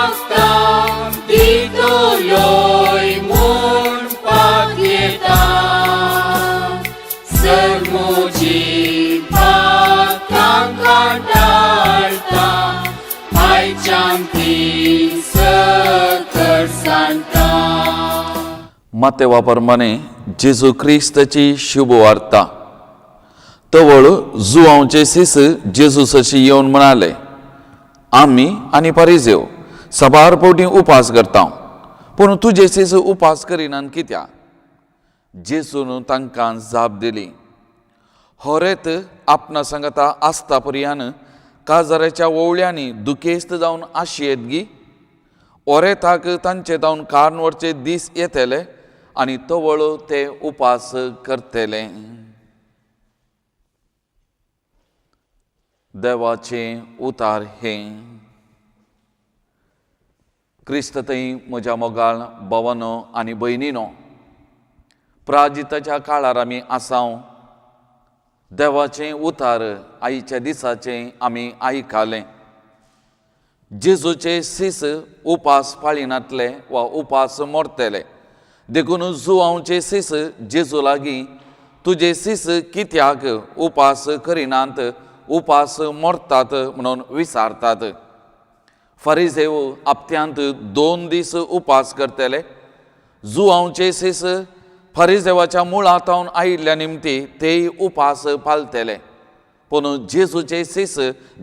asta, titului mult pachieta, sărmucit pacancatalta, aici am să cărsanta. मातेवाप्रमाणे जेजू ख्रिस्ताची शुभ वार्ता. तवळ जुवांचे सीस जेजूसाशी येवन म्हणाले, आम्ही आणि फरिसेव सबार पोटी उपास करता, पूण तुझे सीस उपास करिनात कित्या? जेजून तांकां जाप दिली, होरेत आपणा सांगता आसता पर्यान काजाराच्या ओवळ्यांनी दुखेस्त जावन आशयेत गी. ओरेताक तांचे जावन कार्नवरचे दीस येतले आनी तवळ ते उपास करतले. देवाचे उतार हे. क्रिस्त थंय म्हज्या मोगाळ भावानो आनी भयणीनो, प्राजिताच्या काळार आमी आसाव. देवाचें उतार आयच्या दिसाचें आमी आयकले. जेजूचे सीस उपास पाळिनातले वा उपास मोरतले देखून जुवांचे सीस जेजू लागीं तुजे सीस कित्याक उपास करिनात, उपास मोरतात म्हणून विचारतात. फरिसेव हप्त्यांत 2 दीस उपास करतले. जुवांचे सीस फरिसेवाच्या मुळांतावन आयिल्ल्या निमती तेय उपास पालतले. पूण जेजूचे सीस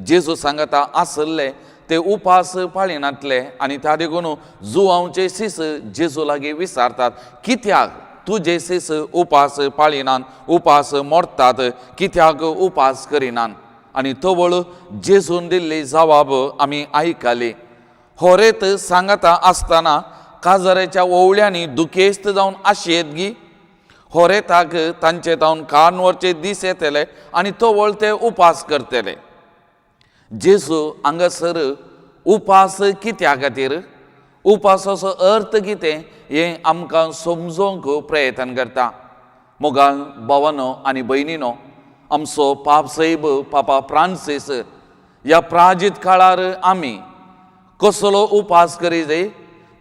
जेजू सांगता आसले ते उपास पाळिनातले आनी त्या देखून जुवांचे सीस जेजू लागीं विचारतात, कित्याक तुजे सीस उपास पाळिनात, उपास मोरतात, कित्याक उपास करिनात? आनी तवळ जेजून दिल्ली जबाब आमी आयकली. होरेत सांगता आसतना काजाराच्या ओवळ्यांनी दुखेस्त जावन आशयेत गी. होरेताक तांचे जावन कार्नवरचे दीस येतले आनी तवळ ते उपास करतले. जेजू हांगासर उपास कित्या खातीर, उपासाचो अर्थ कितें हें आमकां समजोवंक प्रयत्न करता. मोगाळ भावानो आनी भयणीनो, आमचो पापसैब पापा फ्रांसीस ह्या प्राजीत काळार आमी कसलो उपास करी जाय,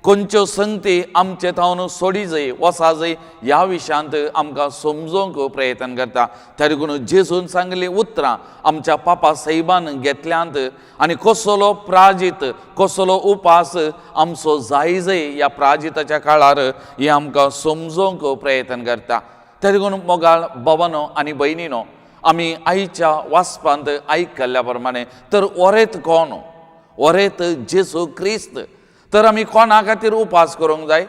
खंयच्यो संगती आमचे थावन सोडी जाय, वसा जाय, ह्या विशयांत आमकां समजोवंक प्रयत्न करता. त्या देखून जेजून सांगली उतरां आमच्या पापा सैबान घेतल्यांत आनी कसलो प्राजीत, कसलो उपास आमचो जाय ह्या प्राजिताच्या काळार हे आमकां समजोवंक प्रयत्न करता. त्या देखून मोगाळ भावानो आनी भयणीनो, आमी आयच्या वाचपांत आयकल्ल्या प्रमाणे तर ओरेत कोण? ओरेत जेजू क्रिस्त. तर आमी कोणा खातीर उपास करूंक जाय?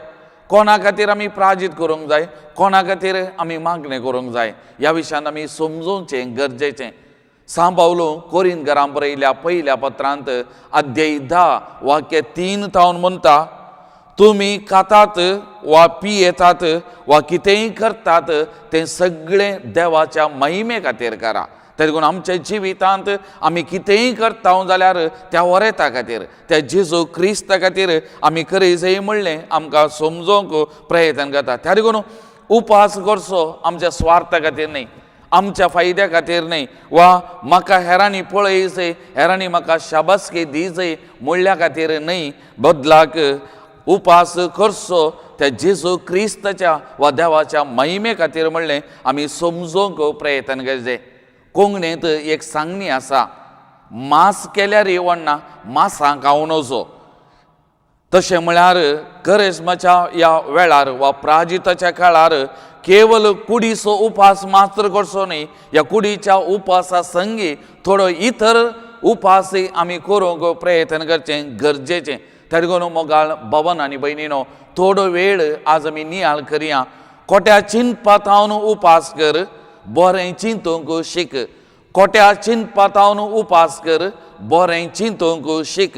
कोणा खातीर आमी प्राजीत करूंक जाय? कोणा खातीर आमी मागणें करूंक जाय? ह्या विशयान आमी समजोवचें गरजेचें. सांत पावलो कोरिंथकारां बरयल्या पयल्या पत्रांत अध्याय 10 वाक्य 3 थावन म्हणटा, तुमी खातात वा पियेतात वा कितेंय करतात तें सगळें देवाच्या महिमे खातीर करा. त्या देखून आमच्या जिवितांत आमी कितेंय करता जाल्यार त्या ओरेता खातीर, त्या जेजू क्रिस्ता खातीर आमी करी जाय म्हणलें आमकां समजोवंक प्रयत्न करता. त्या देखून उपास करचो आमच्या स्वार्था खातीर न्ही, आमच्या फायद्या खातीर न्ही, वा म्हाका हेरांनी पळय जाय, हेरांनी म्हाका शाबासकी दी जाय म्हणल्या खातीर न्ही, बदलाक उपास करचो त्या जेजू क्रिस्ताच्या वा देवाच्या महिमे खातीर म्हणलें आमी समजोवंक प्रयत्न करचें. कोंकणींत एक सांगणी आसा, मास केल्यार येवना, मासां खावं नजो. तशें म्हळ्यार करेस्माच्या ह्या वेळार वा प्राजिताच्या काळार केवल कुडीचो उपास मात्र करचो न्ही, ह्या कुडीच्या उपासा संगी थोडो इतर उपासय आमी करूंक प्रयत्न करचें गरजेचें. त्या देखून मोगाळ भावन आनी भयणीनो, थोडो वेळ आज आमी नियाळ करया. कोट्या चिंतपातावन उपास कर, बरें चिंतूंक शीक. कोट्या चिंतपातावन उपास कर, बरें चिंतूंक शीक.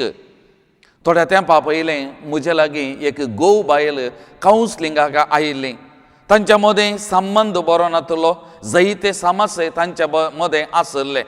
थोड्या तेंपा पयलें म्हजे लागीं एक घोव बायल कावन्सिलिंगाक आयिल्ली. तांच्या मदें संबंद बरो नासलो, जायते समस्या तांच्या मदें आसले.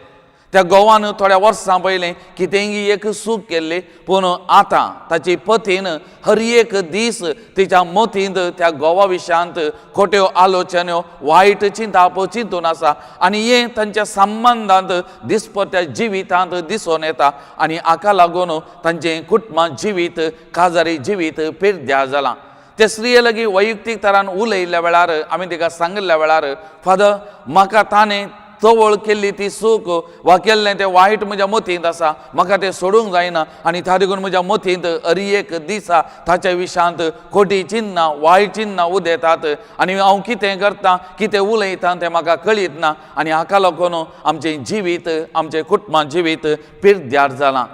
त्या गोवान थोड्या वर्सां पयलें कितेंय एक चूक केल्ली, पूण आतां ताची पतीन हर एक दीस तिच्या मतींत त्या गोवा विशयांत खोट्यो आलोचन्यो वायट चिंताप चिंतून आसा आनी हें तांच्या संबंदांत दिसपट्ट्या जिवितांत दिसून येता आनी हाका लागून तांचें कुटुंबां जिवीत काजारी जिवीत पिड्ड्यार जालां. ते स्त्रिये लागीं वैयक्तीक तरान उलयल्ल्या वेळार आमी तिका सांगिल्ल्या वेळार फादर म्हाका ताणें चवळ केल्ली ती चूक वा केल्लें तें वायट म्हज्या मतींत आसा, म्हाका तें सोडूंक जायना आनी त्या देखून म्हज्या मतींत हर एक दिसा ताच्या विशयांत खोटी चिन्नां वायट चिन्नां उदेतात आनी हांव कितें करतां कितें उलयतां तें म्हाका कळीत ना आनी हाका लागून आमचें जिवीत आमचें कुटुंबां जिवीत पिड्ड्यार जालां.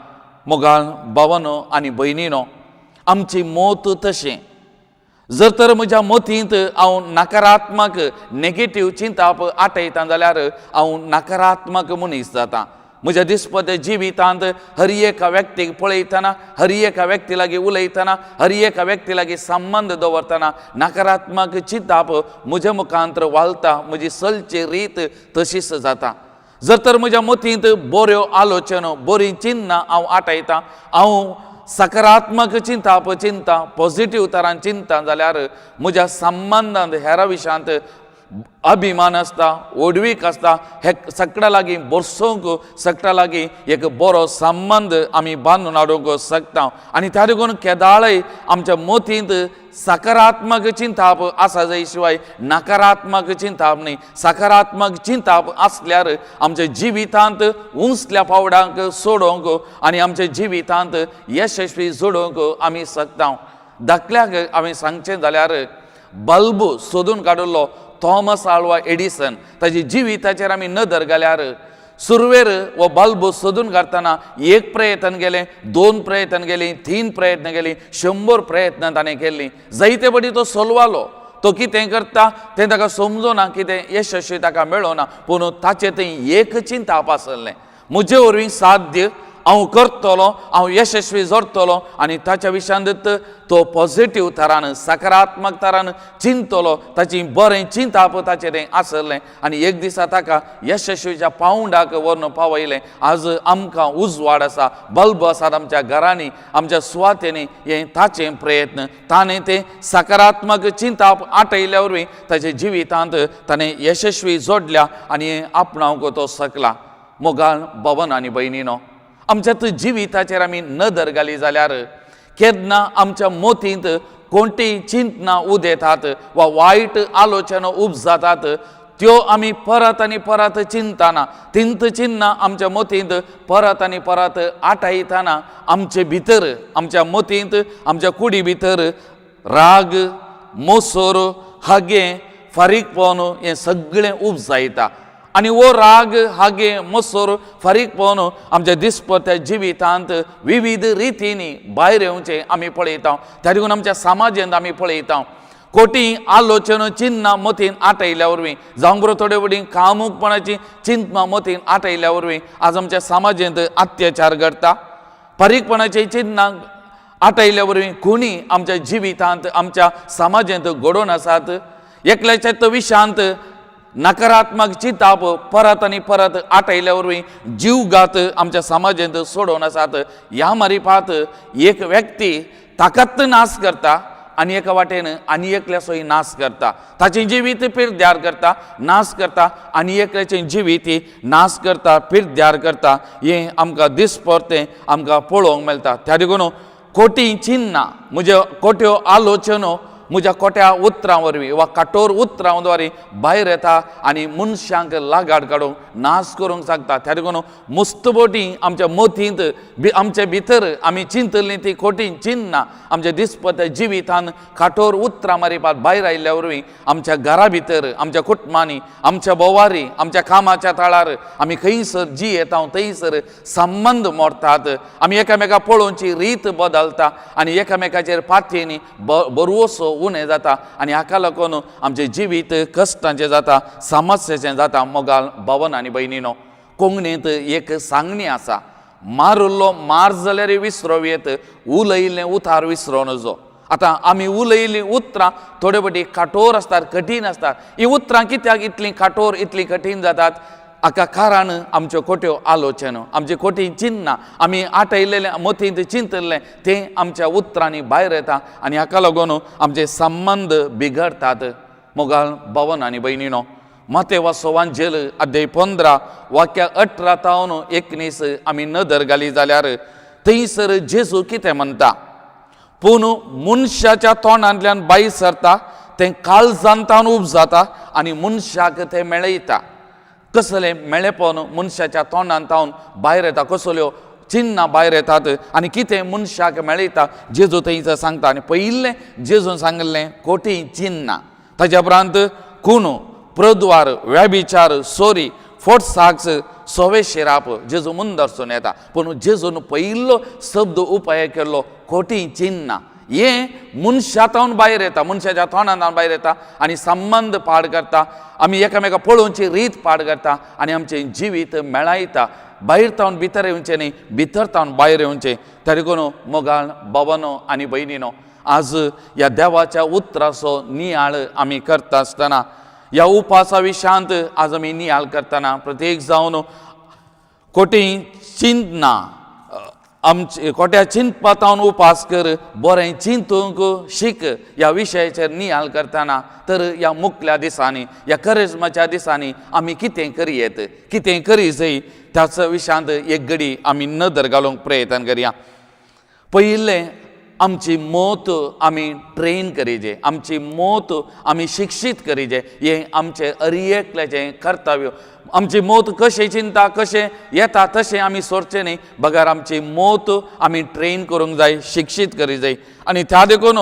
मोगाळ भावांनो आनी भयणीनो, आमची मोत तशें जर तर म्हज्या मतींत हांव नकारात्मक नेगेटीव चिंताप आटयतां जाल्यार हांव नकारात्मक मनीस जातां. म्हज्या दिसपट्या जिवितांत हर एका व्यक्तीक पळयतना, हर एका व्यक्ती लागीं उलयतना, हर एका व्यक्ती लागीं संबंद दवरतना नकारात्मक चिंताप म्हज्या मुखांत वालता. म्हजी चलची रीत तशीच जाता. जर तर म्हज्या मतींत बऱ्यो आलोचनो बरीं चिन्नां हांव आटयतां, हांव सकारात्मक चिंता पॉझिटिव्ह तरान चिंता जाल्यार म्हज्या संबंदांत हेरां विशयांत अभिमान आसता, ओडवीक आसता, हे सगळ्या लागीं बसोवंक सगळ्या लागीं एक बरो संबंद आमी बांदून हाडूंक शकता. आनी त्या देखून केदाळय आमच्या मतींत सकारात्मक चिंताप आसा जाय शिवाय नकारात्मक चिंताप न्ही. सकारात्मक चिंताप आसल्यार आमच्या जिवितांत उंचल्या पावडांक सोडोवंक आनी आमच्या जिवितांत यशस्वी जोडोवंक आमी शकता. धाकल्याक आमी सांगचें जाल्यार बल्ब सोदून काडिल्लो थॉमस आल्वा एडिसन ताची जिविताचेर आमी नदर घाल्यार सुरवेर हो बल्ब सोदून काडटना एक प्रयत्न केलें, 2 प्रयत्न केलीं, 3 प्रयत्न केलीं, 100 प्रयत्न ताणें केल्लीं. जायते फावटी तो सोलवालो. तो कितें करता तें ताका समजना, कितें यशस्वी ताका मेळोना, पूण ताचें थंय एक चिंताप आसलें, म्हजे वरवीं साध्य, हांव करतलो, हांव यशस्वी जातलो आनी ताच्या विशयांत तो पॉझिटिव्ह तरान सकारात्मक तरान चिंतलो. ताची बरें चिंताप ताचेर आसलें आनी एक दिसा ताका यशस्वीच्या पावंडाक व्हरून पावयलें. आज आमकां उजवाड आसा, बल्ब आसात आमच्या घरांनी, आमच्या सुवातेनी. हें ताचें प्रयत्न. ताणें तें सकारात्मक चिंताप आटयल्या वरवीं ताच्या जिवितांत ताणें यशस्वी जोडल्या आनी हें आपणावंक तो शकला. मोगाळ भावन आनी भयणीनो, आमच्या जिविताचेर आमी नदर घाली जाल्यार केन्ना आमच्या मतींत कोणतीय चिंतना उदेतात वा वायट आलोचनो उपजातात, त्यो आमी परत आनी परत चिंतना, तिंत चिन्नां आमच्या मतींत परत आनी परत आटयतना आमचे भितर, आमच्या मतींत, आमच्या कुडी भितर राग, मोसोर, हागे, फारीकपण हें सगळें उपजायता. आनी वो राग, हागे, मोसोर, फारीकपण आमच्या दिसपट्या जिवितांत विविध रितींनी भायर येवचें आमी पळयता. त्या देखून आमच्या समाजांत आमी पळयता खोटी आलोचनो चिन्नां मतीन आटयल्या वरवीं, जावं बरो थोडे वडीं कामुकपणाची चिंतनां मतीन आटयल्या वरवीं आज आमच्या समाजांत अत्याचार घडटा. फारीकपणाची चिन्नां आटयल्या वरवीं खुणी आमच्या जिवितांत आमच्या समाजांत घडोवन आसात. एकल्याच्याच विशयांत नकारात्मक चिंताप परत आनी परत आटयल्या वरवीं जीवघात आमच्या समाजांत सोडोवन आसात. ह्या मारिफात एक व्यक्ती ताकाच नाश करता आनी एका वाटेन आनी एकल्याचोय नाश करता. ताचें जिवीत पिड्ड्यार करता, नाश करता, आनी एकल्याचें जिवीत नाश करता, पिड्ड्यार करता. हें आमकां दिसपरतें आमकां पळोवंक मेळटा. त्या देखून खोटी चिन्नां, म्हज्यो खोट्यो आलोचनो म्हज्या खोट्या उतरां वरवीं वा कठोर उतरां वरवीं भायर येता आनी मनशांक लागाड काडूंक नाश करूंक शकता. त्या देखून मुस्तबोटी आमच्या मतींत आमचे भितर आमी चिंतलीं ती खोटी चिन्नां आमच्या दिसपट्या जिवितांत कठोर उतरां मारिपात भायर आयिल्ल्या वरवीं आमच्या घरा भितर, आमच्या कुटुंबांनी, आमच्या बोवारी, आमच्या कामाच्या थळार आमी खंयसर जी येता थंयसर संबंद मोडटात. आमी एकामेका पळोवची रीत बदलता आनी एकामेकाचेर पातयेनी बरवसो उणें जाता आनी हाका लागून आमचें जिवीत कश्टांचें जाता, समस्याचें जाता. मोगाल भावन आनी भयणीनो, कोंकणींत एक सांगणी आसा, मारुल्लो मार जाल्यार विसरो येत, उलयिल्लें उतार विसरो नजो. आतां आमी उलयिल्लीं उतरां थोडे फावटी कठोर आसतात, कठीण आसतात. हीं उतरां कित्याक इतलीं कठोर, इतलीं कठीण जातात? हाका कारण आमच्यो खोट्यो आलोचनो, आमची खोटी चिन्नां आमी आटयलेलें मतींत चिंतलें तें आमच्या उतरांनी भायर येता आनी हाका लागून आमचे संबंद बिगडटात. मोगाल भावन आनी भयणीनो, माते वासोवांजेल अध्याय 15 वाक्य 18 तावन 19 आमी नदर घाली जाल्यार थंयसर जेजू कितें म्हणटा, पूण मनशाच्या तोंडांतल्यान भायर सरता तें काळजांतान उपजाता आनी मनशाक तें मेळयता. कसलें मेळेपण मनशाच्या तोंडांतावन भायर येता, कसल्यो चिन्नां भायर येतात आनी कितें मनशाक मेळयता जेजू थंयसर सांगता. आनी पयिल्लें जेजून सांगलें खोटी चिन्नां. ताच्या उपरांत खून, प्रद्वार, व्यभिचार, सोरी, फोटसाक्स, सोवे शिराप जेजू मुंदरसून येता. पूण जेजून पयिल्लो शब्द उपाय केल्लो खोटी चिन्नां. हें मनशांतावन भायर येता, मनशाच्या तोंडांतावन भायर येता आनी संबंद पाड करता. आमी एकामेका पळोवची रीत पाड करता आनी आमचें जिवीत मेळायता. भायर तावन भितर येवचें न्ही, भितर तावन भायर येवचें. तरी करून मोगाळ भावानो आनी भयणीनो, आज ह्या देवाच्या उतराचो नियाळ आमी करता आसतना, ह्या उपासा विशयांत आज आमी नियाळ करतना प्रत्येक जावन खोटी चिंतना, आमचे खोट्या चिंतपातावन उपास कर, बरें चिंतूंक शीक ह्या विशयाचेर नियाळ करतना. तर ह्या मुखल्या दिसांनी, ह्या करिज्माच्या दिसांनी आमी कितें करियेत, कितें करी जाय त्याच विशयांत एक घडी आमी नदर घालूंक प्रयत्न करया. पयिल्लें, आमची मोत आमी ट्रेन करीजे, आमची मोत आमी शिक्षीत करीजे. हें आमचें अरियेकल्याचें कर्तव्य. आमची मोत कशें चिंता, कशें येता तशें आमी सोरचें न्ही, बगार आमची मोत आमी ट्रेन करूंक जाय, शिक्षीत करी जाय. आनी त्या देखून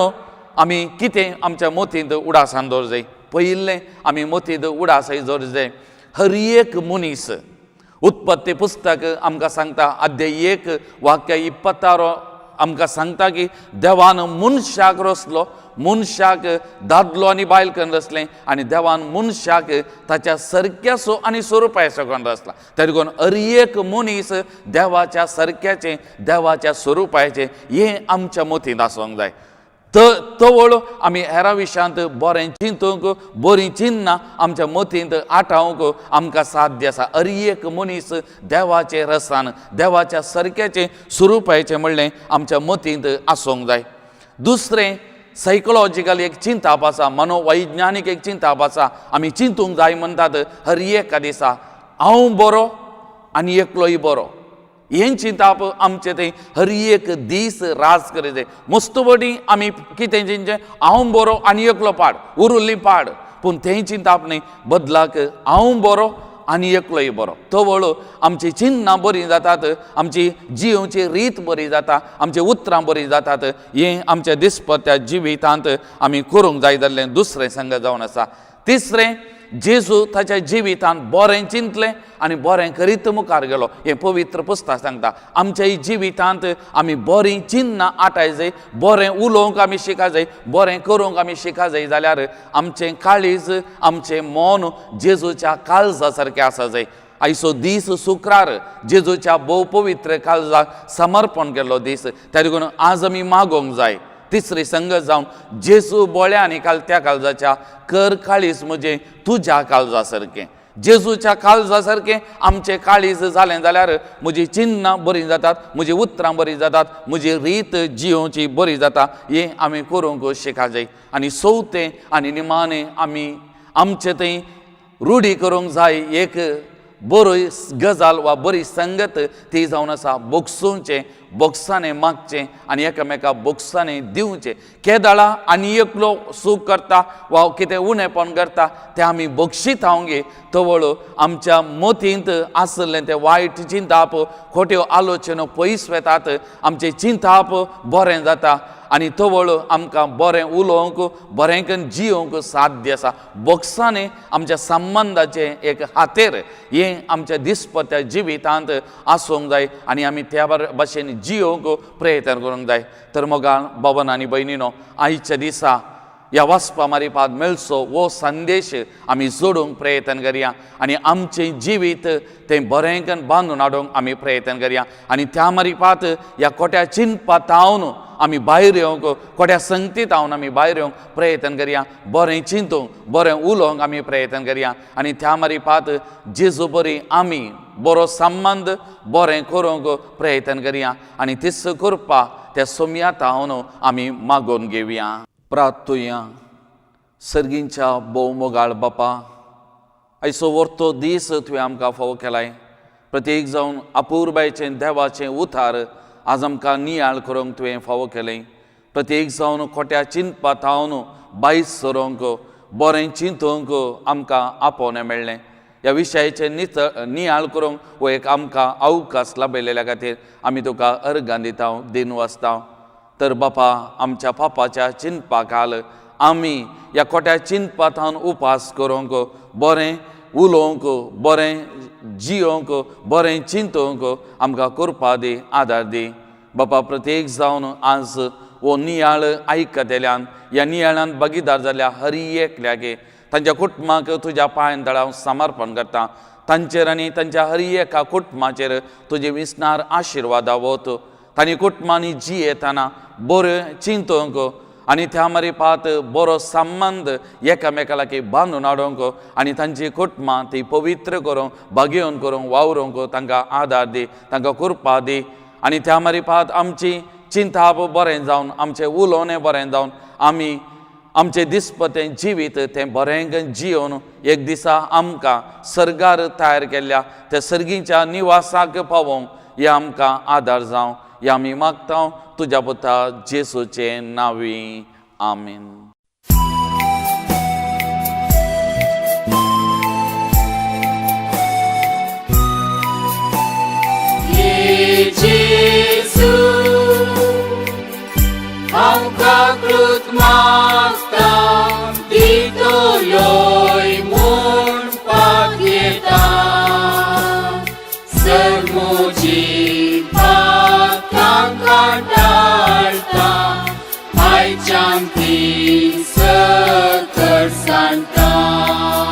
आमी कितें आमच्या मोतींत उडासान दवर जाय. पयिल्लें आमी मोतींत उडासय दवर जाय. हर एक मनीस, उत्पत्ती पुस्तक आमकां सांगता अध्याय 1 वाक्य 26 आमकां सांगता की देवान मनशाक रचलो, मनशाक दादलो आनी बायल करून रचलें आनी देवान मनशाक ताच्या सारक्याचो आनी स्वरुपाचो करून रचला. तरी करून हर एक मनीस देवाच्या सारक्याचें, देवाच्या स्वरुपाचें हें आमच्या मतींत आसूंक जाय. तवळ आमी हेरा विशयांत बरें चिंतूंक, बरीं चिन्नां आमच्या मतींत आटावंक आमकां साध्य आसा. हर एक मनीस देवाचे रसान, देवाच्या सारक्याचें स्वरुपाचें म्हणलें आमच्या मतींत आसूंक जाय. दुसरें, सायकोलॉजिकल एक चिंताप आसा, मनोवैज्ञानीक एक चिंताप आसा. आमी चिंतूंक जाय म्हणटात हर एका दिसा हांव बरो आनी एकलोय बरो. हें चिंताप आमचें थंय हर एक दीस राज करी जाय. मस्तवडी आमी कितें चिंतचें, हांव बरो आनी एकलो पाड, उरिल्ली पाड. पूण तें चिंताप न्ही, बदलाक हांव बरो आनी एकलोय बरो. तवळ आमची चिन्नां बरीं जातात, आमची जिवची रीत बरी जाता, आमची उतरां बरीं जातात. हें आमच्या दिसपट्ट्या जिवितांत आमी करूंक जाय जाल्लें दुसरें संग जावन आसा. तिसरें, जेजू ताच्या जिवितांत बरें चिंतलें आनी बरें करीत मुखार गेलो. हें पवित्र पुस्तक सांगता. आमच्या जिवितांत आमी बरीं चिन्नां आटाय जाय, बरें उलोवंक आमी शिका जाय, बरें करूंक आमी शिका जाय जाल्यार आमचें काळीज, आमचें मन जेजूच्या काळजा सारकें आसा जाय. आयचो दीस शुक्रार जेजूच्या भोव पवित्र काळजाक समर्पण केल्लो दीस. तरी करून आज आमी मागोवंक जाय. तिसरी संगत जावन जेजू बोळ्या आनी कालत्या काळजाच्या कर काळीज म्हणजे तुज्या काळजा सारकें. जेजूच्या काळजा सारकें आमचें काळीज जालें जाल्यार म्हजी चिन्नां बरीं जातात, म्हजी उतरां बरीं जातात, म्हजी रीत जियोवची बरी जाता. हें आमी करूंक शिका जाय. आनी चवथें आनी निमाणें आमी आमचें थंय रूढी करूंक जाय एक बरी गजाल वा बरी संगत ती जावन आसा बोगसूंचें, बोगसांनी मागचें आनी एकामेका बोगसांनी दिवचें. केदाळा आनी एकलो सूख करता वा कितें उणेपण करता तें आमी बक्षीत हावंगे. तवळ आमच्या मतींत आसलें तें वायट चिंताप, खोट्यो आलोचनो पयस वेतात, आमचें चिंताप बरें जाता आनी तवळ आमकां बरें उलोवंक, बरें करून जियोवंक साध्य आसा. बोगसांनी आमच्या संबंदाचें एक हातेर हें आमच्या दिसपट्ट्या जिवितांत आसूंक जाय आनी आमी त्या भाशेन जियोवंक प्रयत्न करूंक जाय. तर मोगाळ भावन आनी भयणीनो, आयच्या दिसा ह्या वचपा मारीपात मेळचो वो संदेश आमी जोडूंक प्रयत्न करया आनी आमचें जिवीत तें बरेंकन बांदून हाडूंक आमी प्रयत्न करया आनी त्या मारीपात ह्या खोट्या चिंतपात हांवन आमी भायर येवंक खोट्या संगतीत हांवन आमी भायर येवंक प्रयत्न करया बरें चिंतूंक बरें उलोवंक आमी प्रयत्न करया आनी त्या मारीपात जेजू बरी आमी बरो संबंद बरें करूंक प्रयत्न करया आनी तिस करपा त्या सोम्यात हांवन आमी मागोवन घेवया प्रार्थुया सर्गींच्या भोव मोगाळ बापा आयचो वर्तो दीस तुवें आमकां फावो केलाय प्रत्येक जावन अपुर्बायेचें देवाचें उतार आज आमकां नियाळ करूंक तुवें फावो केलें प्रत्येक जावन खोट्या चिंतपात हांवन भायस सरोंक बरें चिंतूंक आमकां आपोवणें मेळ्ळें ह्या विशयाचें नियाळ करूंक हो एक आमकां अवकाश लाभलेल्या खातीर आमी तुका अर्गां दिता दिन वाचता तर बापा आमच्या पापाच्या चिंतपाकाल आमी ह्या खोट्या चिंतपातान उपास करूंक बरें उलोवंक बरें जियोंक बरें चिंतूंक आमकां करपा दी आदार दी बापा प्रत्येक जावन आज वो नियाळ आयकतेल्यान ह्या नियाळान भागीदार जाल्ल्या हर एकल्याक तांच्या कुटुंबाक तुज्या पांय तळाव समर्पण करता तांचेर आनी तांच्या हर एका कुटुंबाचेर तुजे विस्नार आशिर्वादा वत तांणी कुटुंबांनी जियेतना बरें चिंतूंक आनी त्या मारीपात बरो संबंद एकामेका लागीं बांदून हाडूंक आनी तांची कुटुंबां ती पवित्र करूंक भाग्यवन करूंक वावरूंक तांकां आदार दी तांकां कृपा दी आनी त्या मारीपात आमची चिंताप बरें जावन आमचें उलोवणें बरें जावन आमी आमचें दिसपतें जिवीत तें बरें जियोन एक दिसा आमकां सर्गार तयार केल्ल्या त्या सर्गीच्या निवासाक पावोवंक हें आमकां आदार जावं हें आमी मागता तुज्या पुता जेसूचें नांवी आमीन Jesu, आमकां कृत मागता दितो लोय म्हूण पातयेता सर्मोजी तांकां टाळटा आयच्यान ती सकट सांडटा